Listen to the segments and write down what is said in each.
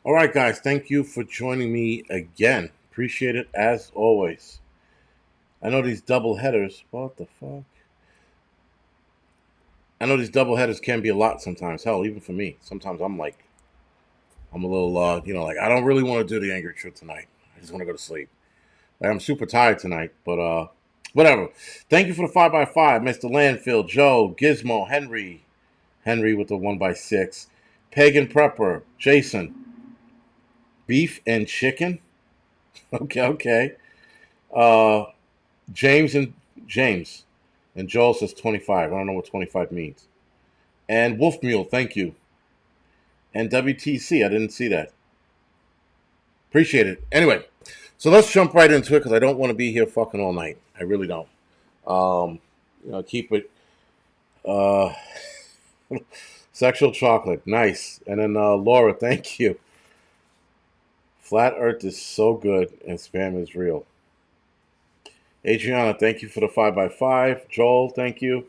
All right, guys, thank you for joining me again. Appreciate it as always. I know these double headers. What the fuck? I know these double headers can be a lot sometimes. Hell, even for me. Sometimes I'm a little, like I don't really want to do the angry truth tonight. I just want to go to sleep. Like, I'm super tired tonight, but whatever. Thank you for the 5x5, Mr. Landfill, Joe, Gizmo, Henry with the 1x6, Pagan Prepper, Jason, Beef and Chicken. Okay. Uh, James and James. And Joel says 25. I don't know what 25 means. And Wolf Mule, thank you. And WTC, I didn't see that. Appreciate it. Anyway, so let's jump right into it because I don't want to be here fucking all night. I really don't. Um, keep it uh, sexual chocolate. Nice. And then Laura, thank you. Flat Earth is so good and spam is real. Adriana, thank you for the 5x5. Joel, thank you.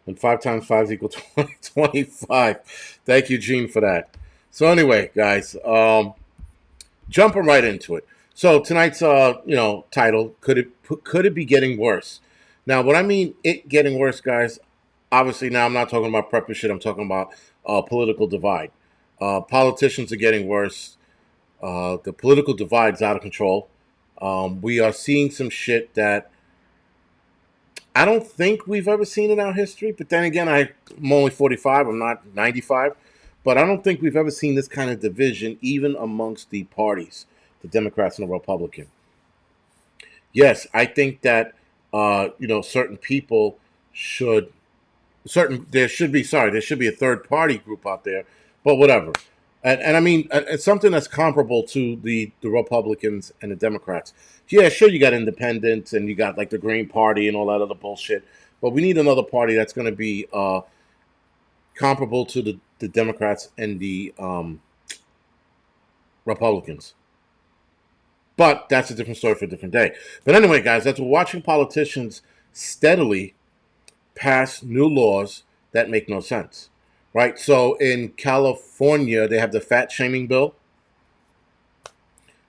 And 5 times 5 is equal to 25. Thank you, Gene, for that. So anyway, guys, jumping right into it. So tonight's title, could it be getting worse? Now, what I mean it getting worse, guys, obviously now I'm not talking about prep shit. I'm talking about political divide. Politicians are getting worse. The political divide's out of control. We are seeing some shit that I don't think we've ever seen in our history. But then again, I'm only 45. I'm not 95. But I don't think we've ever seen this kind of division, even amongst the parties, the Democrats and the Republican. Yes, I think that certain people should there should be a third party group out there, but whatever. And I mean, it's something that's comparable to the Republicans and the Democrats. Yeah, sure, you got independents and you got like the Green Party and all that other bullshit, but we need another party that's going to be comparable to the Democrats and the Republicans. But that's a different story for a different day. But anyway, guys, as we're watching politicians steadily pass new laws that make no sense, right? So in California, they have the fat shaming bill.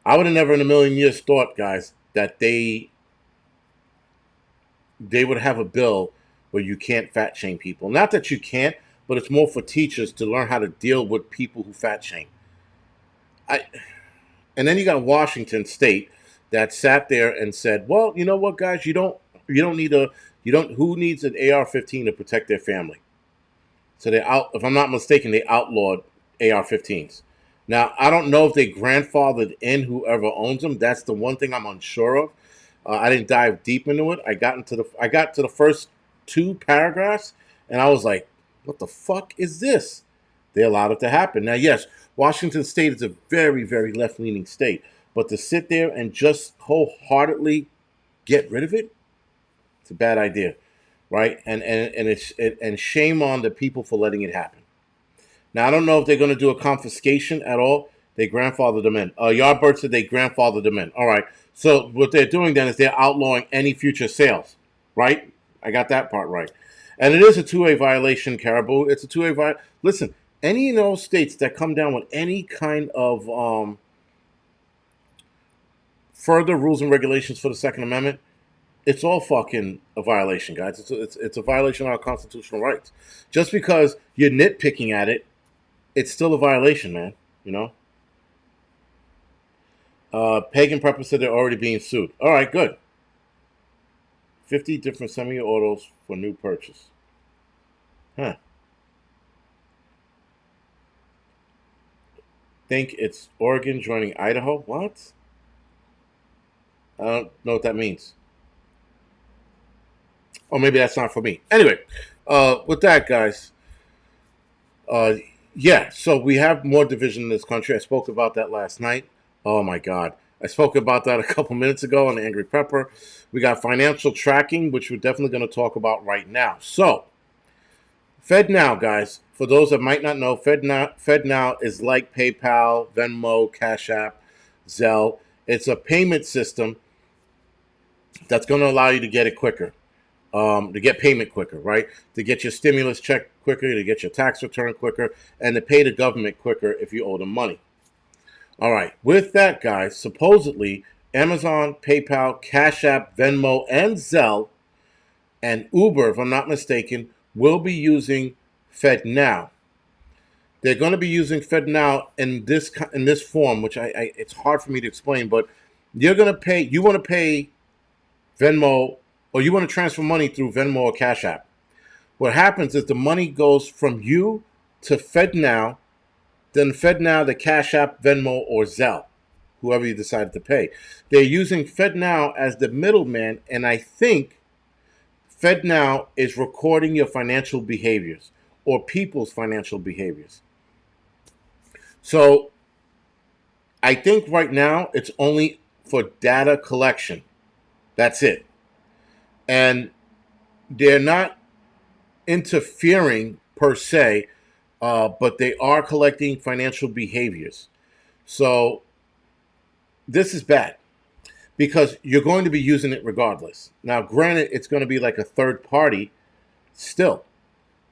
I would have never in a million years thought, guys, that they would have a bill where you can't fat shame people. Not that you can't, but it's more for teachers to learn how to deal with people who fat shame. I And then you got Washington State that sat there and said, "Well, you know what, guys, you don't need a you don't who needs an AR-15 to protect their family?" So if I'm not mistaken, they outlawed AR-15s. Now I don't know if they grandfathered in whoever owns them. That's the one thing I'm unsure of. I didn't dive deep into it. I got to the first two paragraphs, and I was like, "What the fuck is this?" They allowed it to happen. Now, yes, Washington State is a very, very left-leaning state, but to sit there and just wholeheartedly get rid of it, it's a bad idea, right? And shame on the people for letting it happen. Now, I don't know if they're going to do a confiscation at all. They grandfathered them in. Yardbird said they grandfathered them in. All right. So what they're doing then is they're outlawing any future sales, right? I got that part right. And it is a two-way violation, Caribou. It's a two-way violation. Listen, any of those states that come down with any kind of further rules and regulations for the Second Amendment, it's all fucking a violation, guys. It's a violation of our constitutional rights. Just because you're nitpicking at it, it's still a violation, man. You know. Pagan Prepper said they're already being sued. All right, good. 50 different semi-autos for new purchase. Huh. Think it's Oregon joining Idaho? What? I don't know what that means. Or maybe that's not for me. Anyway, with that, guys, uh, yeah, so we have more division in this country. I spoke about that last night. Oh, my God. I spoke about that a couple minutes ago on the Angry Pepper. We got financial tracking, which we're definitely going to talk about right now. So, FedNow, guys, for those that might not know, FedNow is like PayPal, Venmo, Cash App, Zelle. It's a payment system that's going to allow you to get it quicker, to get payment quicker, right? To get your stimulus check quicker, to get your tax return quicker, and to pay the government quicker if you owe them money. All right. With that, guys, supposedly Amazon, PayPal, Cash App, Venmo, and Zelle and Uber, if I'm not mistaken, will be using FedNow. They're going to be using FedNow in this form, which it's hard for me to explain, but you're going to pay. You want to pay Venmo, or you want to transfer money through Venmo or Cash App. What happens is the money goes from you to FedNow, then FedNow, the Cash App, Venmo, or Zelle, whoever you decide to pay. They're using FedNow as the middleman, and I think FedNow is recording your financial behaviors or people's financial behaviors. So I think right now it's only for data collection. That's it. And they're not interfering per se, but they are collecting financial behaviors. So this is bad because you're going to be using it regardless. Now, granted, it's going to be like a third party. Still,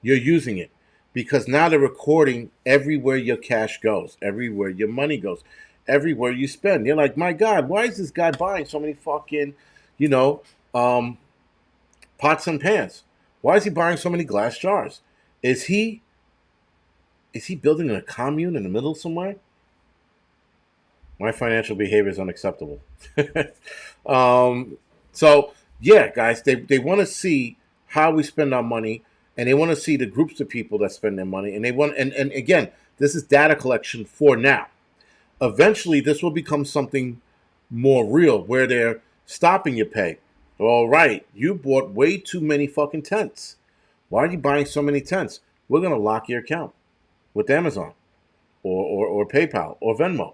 you're using it because now they're recording everywhere your cash goes, everywhere your money goes, everywhere you spend. You're like, my God, why is this guy buying so many fucking, you know, pots and pans? Why is he buying so many glass jars? Is he building a commune in the middle somewhere? My financial behavior is unacceptable. So yeah, guys, they want to see how we spend our money, and they want to see the groups of people that spend their money, and they want and again, this is data collection for now. Eventually, this will become something more real, where they're stopping your pay. All right, you bought way too many fucking tents. Why are you buying so many tents? We're gonna lock your account with Amazon or PayPal or Venmo.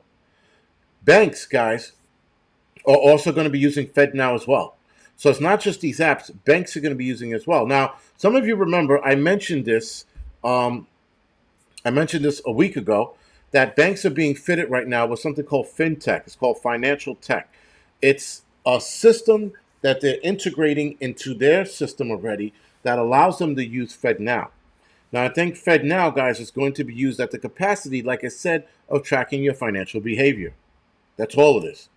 Banks, guys, are also going to be using FedNow as well. So it's not just these apps; banks are going to be using it as well. Now, some of you remember I mentioned this. I mentioned this a week ago that banks are being fitted right now with something called fintech. It's called financial tech. It's a system that they're integrating into their system already that allows them to use FedNow. Now, I think FedNow, guys, is going to be used at the capacity, like I said, of tracking your financial behavior. That's all it is.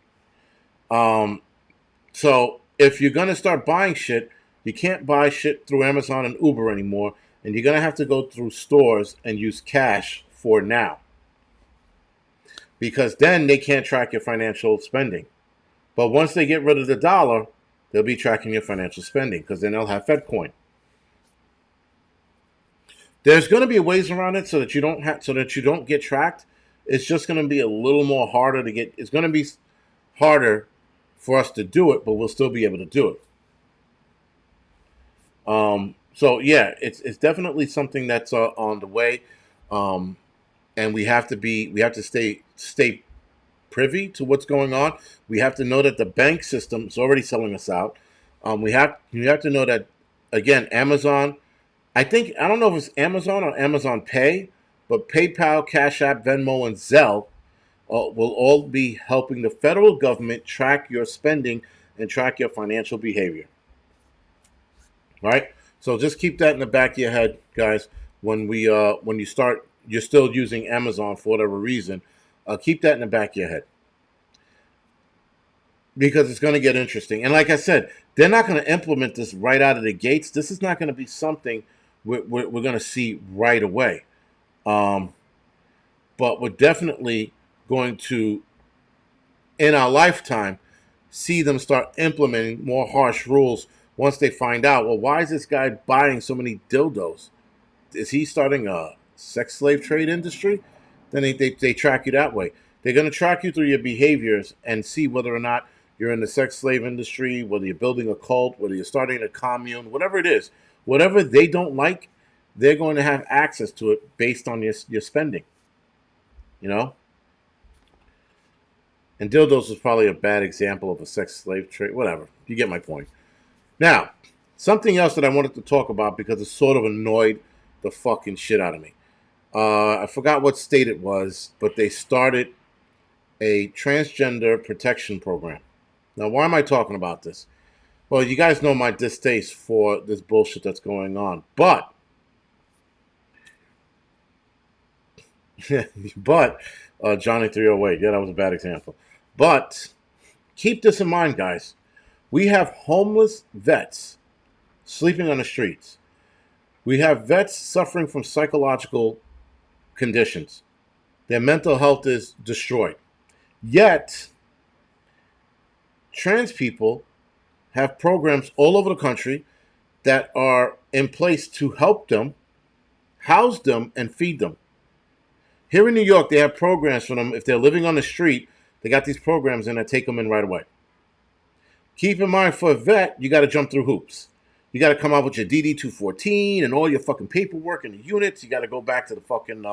So if you're going to start buying shit, you can't buy shit through Amazon and Uber anymore, and you're going to have to go through stores and use cash for now. Because then they can't track your financial spending. But once they get rid of the dollar, they'll be tracking your financial spending because then they'll have FedCoin. There's going to be ways around it so that you don't get tracked. It's just going to be a little more harder to get. It's going to be harder for us to do it, but we'll still be able to do it. So yeah, it's definitely something that's on the way, and we have to stay privy to what's going on. We have to know that the bank system is already selling us out. You have to know that again, Amazon. I don't know if it's Amazon or Amazon Pay, but PayPal, Cash App, Venmo, and Zelle will all be helping the federal government track your spending and track your financial behavior. Right? So just keep that in the back of your head, guys. When you're still using Amazon for whatever reason, keep that in the back of your head because it's going to get interesting. And like I said, they're not going to implement this right out of the gates. This is not going to be something we're going to see right away. But we're definitely going to, in our lifetime, see them start implementing more harsh rules once they find out, well, why is this guy buying so many dildos? Is he starting a sex slave trade industry? Then they track you that way. They're going to track you through your behaviors and see whether or not you're in the sex slave industry, whether you're building a cult, whether you're starting a commune, whatever it is. Whatever they don't like, they're going to have access to it based on your spending. You know? And dildos is probably a bad example of a sex slave trade. Whatever. You get my point. Now, something else that I wanted to talk about because it sort of annoyed the fucking shit out of me. I forgot what state it was, but they started a transgender protection program. Now, why am I talking about this? Well, you guys know my distaste for this bullshit that's going on, but Johnny 308, yeah, that was a bad example. But keep this in mind, guys. We have homeless vets sleeping on the streets. We have vets suffering from psychological conditions. Their mental health is destroyed. Yet, trans people have programs all over the country that are in place to help them, house them, and feed them. Here in New York, they have programs for them. If they're living on the street, they got these programs and they take them in right away. Keep in mind, for a vet, you got to jump through hoops. You got to come out with your DD 214 and all your fucking paperwork and the units. You got to go back to the fucking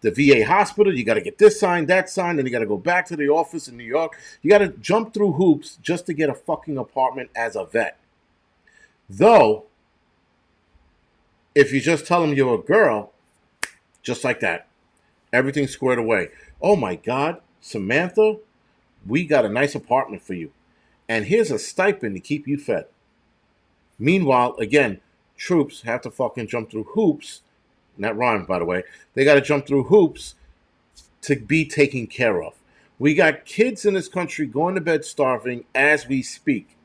the VA hospital. You got to get this signed, that signed, and you got to go back to the office in New York. You got to jump through hoops just to get a fucking apartment as a vet. Though, if you just tell them you're a girl, just like that, everything's squared away. Oh my God, Samantha, we got a nice apartment for you. And here's a stipend to keep you fed. Meanwhile, again, troops have to fucking jump through hoops. And that rhymes, by the way. They got to jump through hoops to be taken care of. We got kids in this country going to bed starving as we speak.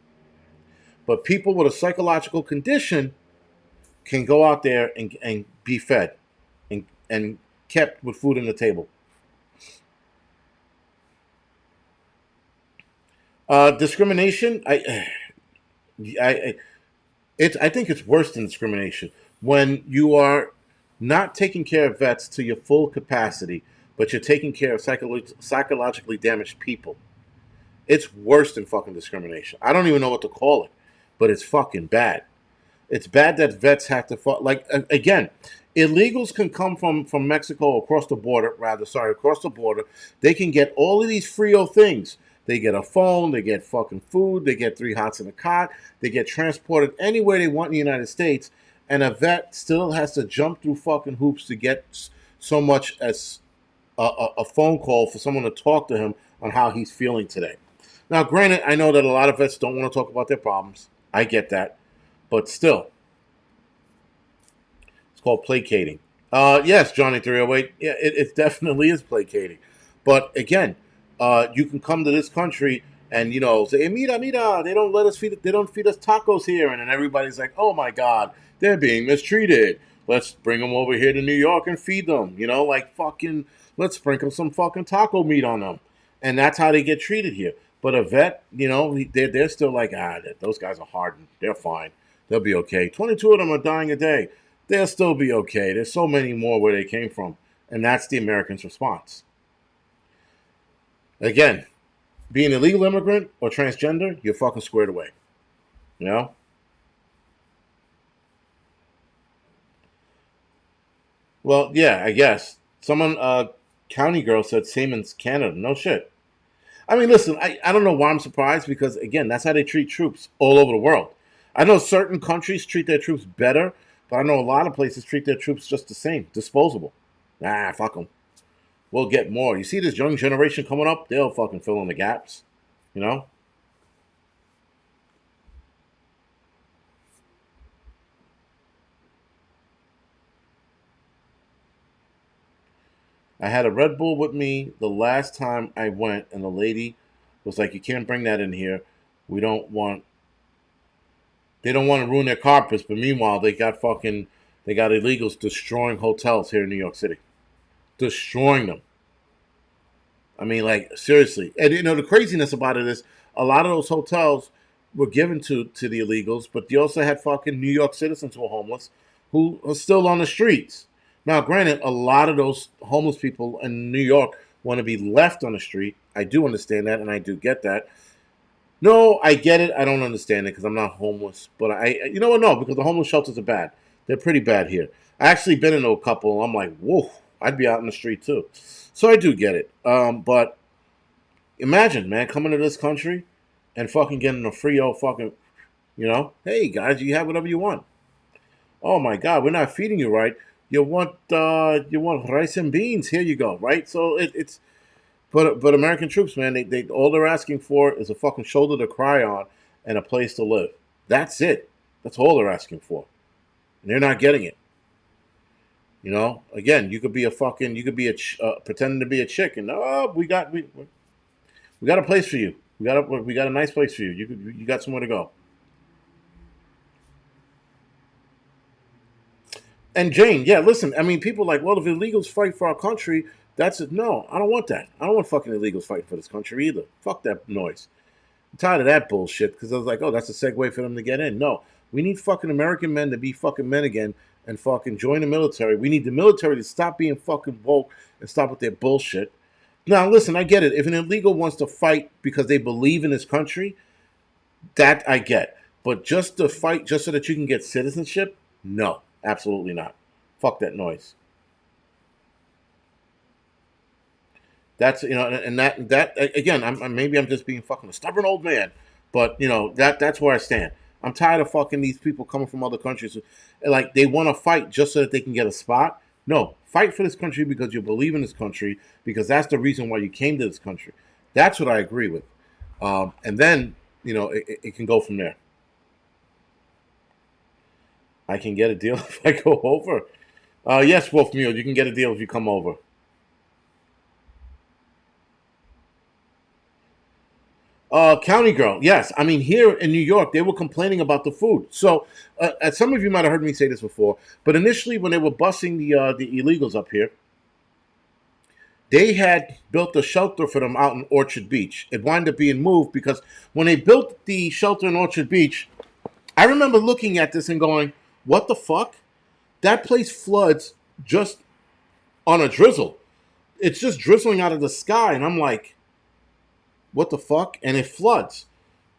But people with a psychological condition can go out there and be fed and kept with food on the table. Discrimination, I, I think it's worse than discrimination when you are not taking care of vets to your full capacity, but you're taking care of psychologically damaged people. It's worse than fucking discrimination. I don't even know what to call it, but it's fucking bad. It's bad that vets have to again. Illegals can come from Mexico across the border, across the border. They can get all of these Frio things. They get a phone, they get fucking food, they get 3 hots in a cot, they get transported anywhere they want in the United States, and a vet still has to jump through fucking hoops to get so much as a phone call for someone to talk to him on how he's feeling today. Now, granted, I know that a lot of vets don't want to talk about their problems. I get that. But still, it's called placating. Yes, Johnny 308. Yeah, it definitely is placating. But again, you can come to this country and say, mira, mira, they don't let us feed. They don't feed us tacos here, and then everybody's like, oh my God, they're being mistreated. Let's bring them over here to New York and feed them. Let's sprinkle some fucking taco meat on them, and that's how they get treated here. But a vet, they're still like, those guys are hardened. They're fine. They'll be okay. 22 of them are dying a day. They'll still be okay. There's so many more where they came from. And that's the Americans' response. Again, being an illegal immigrant or transgender, you're fucking squared away. You know? Well, yeah, I guess. Someone, county girl said Siemens, Canada. No shit. I mean, listen, I don't know why I'm surprised because, again, that's how they treat troops all over the world. I know certain countries treat their troops better, but I know a lot of places treat their troops just the same, disposable. Fuck them. We'll get more. You see this young generation coming up? They'll fucking fill in the gaps, you know? I had a Red Bull with me the last time I went, and the lady was like, "You can't bring that in here. We don't want They don't want to ruin their carpets, but meanwhile they got illegals destroying hotels here in New York City, destroying them. I mean, like seriously. And the craziness about it is a lot of those hotels were given to the illegals, but you also had fucking New York citizens who are homeless who are still on the streets. Now, granted, a lot of those homeless people in New York want to be left on the street. I do understand that, and I do get that. No, I get it. I don't understand it because I'm not homeless. But you know what? No, because the homeless shelters are bad. They're pretty bad here. I actually been into a couple. I'm like, whoa, I'd be out in the street too. So I do get it. But imagine, man, coming to this country and fucking getting a free old fucking, hey guys, you have whatever you want. Oh my God, we're not feeding you right. You want rice and beans? Here you go, right? So but American troops, man, they all they're asking for is a fucking shoulder to cry on, and a place to live. That's it. That's all they're asking for, and they're not getting it. You know, again, you could be a fucking, you could be pretending to be a chick, and oh, we got a place for you. We got a nice place for you. You got somewhere to go. And Jane, yeah, listen, I mean, people are like, well, if illegals fight for our country, that's it. No, I don't want that. I don't want fucking illegals fighting for this country either. Fuck that noise. I'm tired of that bullshit because I was like, oh, that's a segue for them to get in. No, we need fucking American men to be fucking men again and fucking join the military. We need the military to stop being fucking woke and stop with their bullshit. Now, listen, I get it. If an illegal wants to fight because they believe in his country, that I get. But just to fight just so that you can get citizenship, no, absolutely not. Fuck that noise. That's, you know, and that again, maybe I'm just being fucking a stubborn old man, but you know that's where I stand. I'm tired of fucking these people coming from other countries, like they want to fight just so that they can get a spot. No, fight for this country because you believe in this country, because that's the reason why you came to this country. That's what I agree with, and then you know it can go from there. I can get a deal if I go over. Yes, Wolf Mule, you can get a deal if you come over. County girl, yes. I mean, here in New York, they were complaining about the food. So, some of you might have heard me say this before, but initially, when they were busing the illegals up here, they had built a shelter for them out in Orchard Beach. It wound up being moved because when they built the shelter in Orchard Beach, I remember looking at this and going, "What the fuck? That place floods just on a drizzle. It's just drizzling out of the sky," and I'm like, what the fuck? And it floods.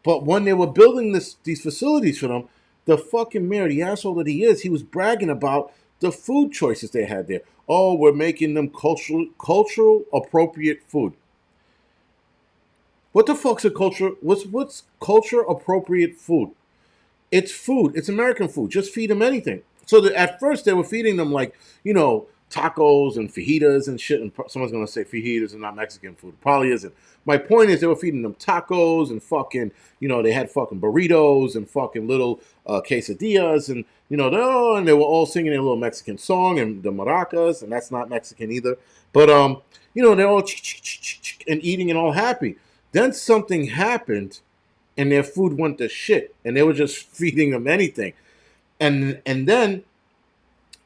But when they were building these facilities for them, the fucking mayor, the asshole that he is, he was bragging about the food choices they had there. Oh, we're making them cultural appropriate food. What the fuck's a culture? What's culture appropriate food? It's food. It's American food. Just feed them anything. So at first they were feeding them like, you know, tacos and fajitas and shit. And someone's gonna say fajitas are not Mexican food. Probably isn't. My point is they were feeding them tacos and fucking, you know, they had fucking burritos and fucking little quesadillas and you know, and they were all singing a little Mexican song and the maracas, and that's not Mexican either. But you know, they're all and eating and all happy. Then something happened and their food went to shit and they were just feeding them anything. And then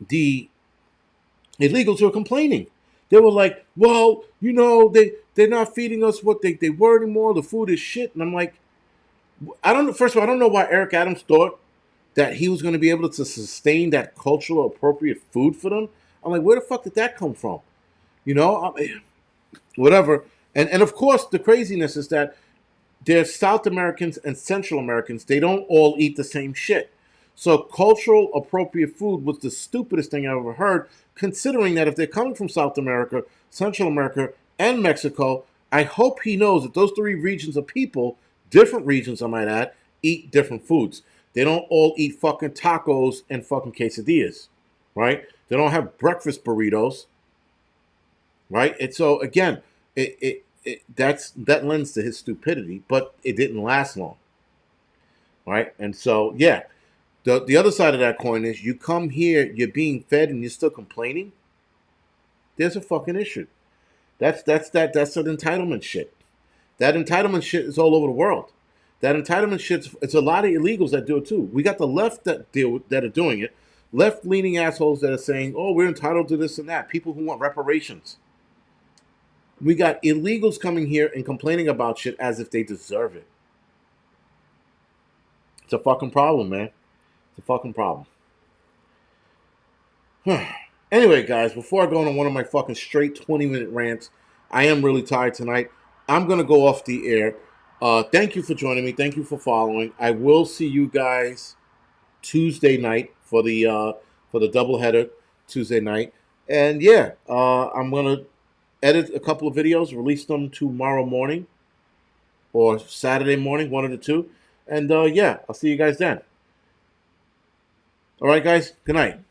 the illegals were complaining. They were like, well, you know, they're not feeding us what they were anymore. The food is shit. And I'm like, I don't know. First of all, I don't know why Eric Adams thought that he was going to be able to sustain that cultural appropriate food for them. I'm like, where the fuck did that come from? You know, whatever. And of course, the craziness is that there's South Americans and Central Americans. They don't all eat the same shit. So cultural appropriate food was the stupidest thing I ever heard, considering that if they're coming from South America, Central America, and Mexico, I hope he knows that those three regions of people, different regions I might add, eat different foods. They don't all eat fucking tacos and fucking quesadillas, right? They don't have breakfast burritos, right? And so again, that lends to his stupidity, but it didn't last long, right? And so yeah. The other side of that coin is you come here, you're being fed, and you're still complaining. There's a fucking issue. That's an entitlement shit. That entitlement shit is all over the world. That entitlement shit, it's a lot of illegals that do it too. We got the left that are doing it, left-leaning assholes that are saying, "Oh, we're entitled to this and that." People who want reparations. We got illegals coming here and complaining about shit as if they deserve it. It's a fucking problem, man. It's a fucking problem. Anyway, guys, before I go on one of my fucking straight 20-minute rants, I am really tired tonight. I'm going to go off the air. Thank you for joining me. Thank you for following. I will see you guys Tuesday night for the doubleheader Tuesday night. And yeah, I'm going to edit a couple of videos, release them tomorrow morning or Saturday morning, one of the two. And yeah, I'll see you guys then. All right, guys. Good night.